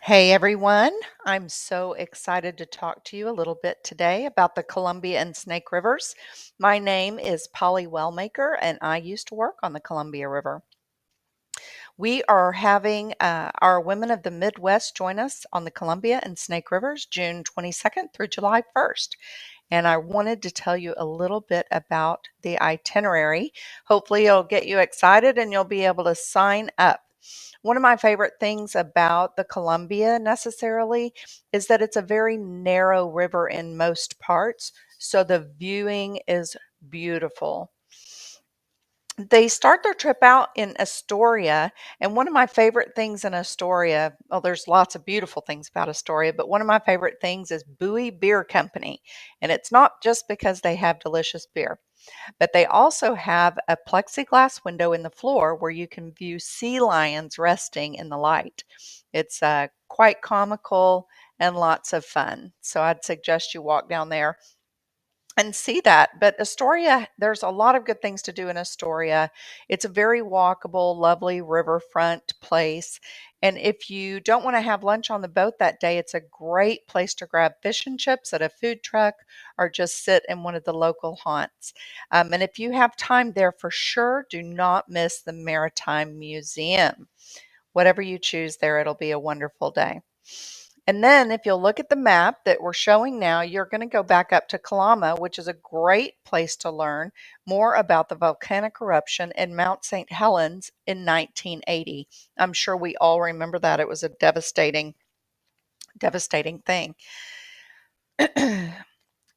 Hey everyone, I'm so excited to talk to you a little bit today about the Columbia and Snake Rivers. My name is Polly Wellmaker and I used to work on the Columbia River. We are having our Women of the Midwest join us on the Columbia and Snake Rivers June 22nd through July 1st. And I wanted to tell you a little bit about the itinerary. Hopefully, it'll get you excited and you'll be able to sign up. One of my favorite things about the Columbia necessarily is that it's a very narrow river in most parts, so the viewing is beautiful. They start their trip out in Astoria, and one of my favorite things in Astoria, well, there's lots of beautiful things about Astoria, but one of my favorite things is Bowie Beer Company. And it's not just because they have delicious beer, but they also have a plexiglass window in the floor where you can view sea lions resting in the light. It's quite comical and lots of fun. So I'd suggest you walk down there and see that. But Astoria, there's a lot of good things to do in Astoria. It's a very walkable, lovely riverfront place. And if you don't want to have lunch on the boat that day, it's a great place to grab fish and chips at a food truck or just sit in one of the local haunts. And if you have time there for sure, do not miss the Maritime Museum. Whatever you choose there, it'll be a wonderful day. And then if you'll look at the map that we're showing now, you're going to go back up to Kalama, which is a great place to learn more about the volcanic eruption in Mount St. Helens in 1980. I'm sure we all remember that. It was a devastating thing.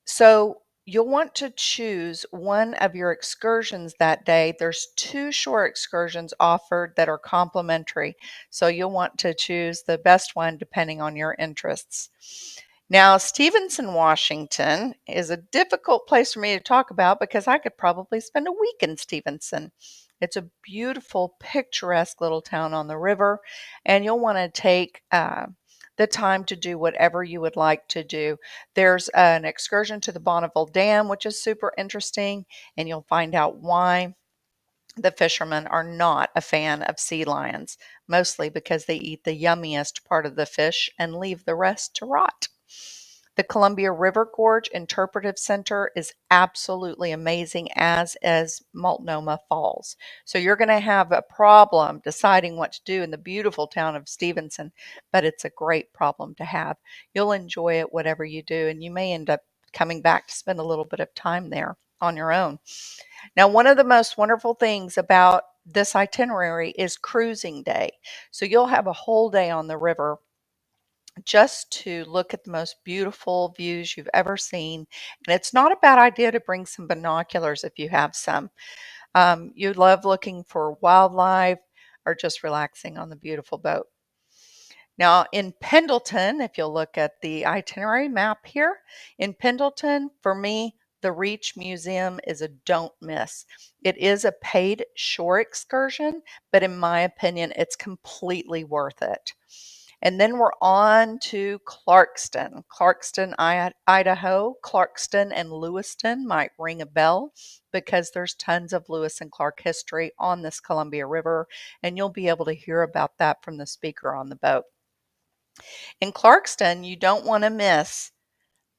So you'll want to choose one of your excursions that day. There's two shore excursions offered that are complimentary. So you'll want to choose the best one depending on your interests. Now, Stevenson, Washington is a difficult place for me to talk about because I could probably spend a week in Stevenson. It's a beautiful, picturesque little town on the river, and you'll want to take the time to do whatever you would like to do. There's an excursion to the Bonneville Dam, which is super interesting, and you'll find out why the fishermen are not a fan of sea lions, mostly because they eat the yummiest part of the fish and leave the rest to rot. The Columbia River Gorge Interpretive Center is absolutely amazing, as is Multnomah Falls. So you're going to have a problem deciding what to do in the beautiful town of Stevenson, but it's a great problem to have. You'll enjoy it whatever you do, and you may end up coming back to spend a little bit of time there on your own. Now, one of the most wonderful things about this itinerary is cruising day. So you'll have a whole day on the river just to look at the most beautiful views you've ever seen. And it's not a bad idea to bring some binoculars if you have some. You love looking for wildlife or just relaxing on the beautiful boat. Now, in Pendleton, if you'll look at the itinerary map here, in Pendleton, for me, the Reach Museum is a don't miss. It is a paid shore excursion, but in my opinion, it's completely worth it. And then we're on to Clarkston. Clarkston, Idaho. Clarkston and Lewiston might ring a bell because there's tons of Lewis and Clark history on this Columbia River, and you'll be able to hear about that from the speaker on the boat. In Clarkston, you don't want to miss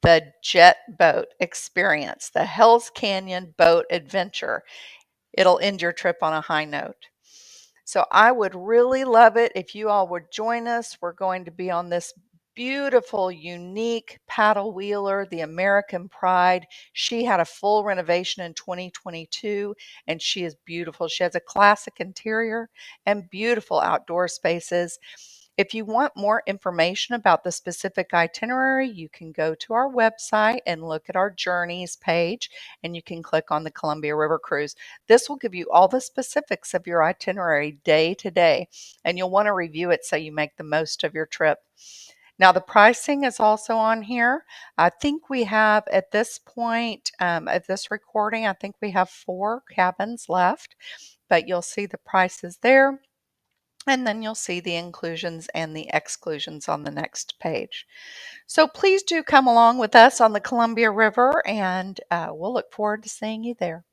the jet boat experience, the Hells Canyon boat adventure. It'll end your trip on a high note. So I would really love it if you all would join us. We're going to be on this beautiful, unique paddle wheeler, the American Pride. She had a full renovation in 2022 and she is beautiful. She has a classic interior and beautiful outdoor spaces. If you want more information about the specific itinerary, you can go to our website and look at our journeys page, and you can click on the Columbia River Cruise. This will give you all the specifics of your itinerary day to day, and you'll want to review it so you make the most of your trip. Now, the pricing is also on here. I think we have at this point of this recording, I think we have 4 cabins left, but you'll see the prices there. And then you'll see the inclusions and the exclusions on the next page. So please do come along with us on the Columbia River, and we'll look forward to seeing you there.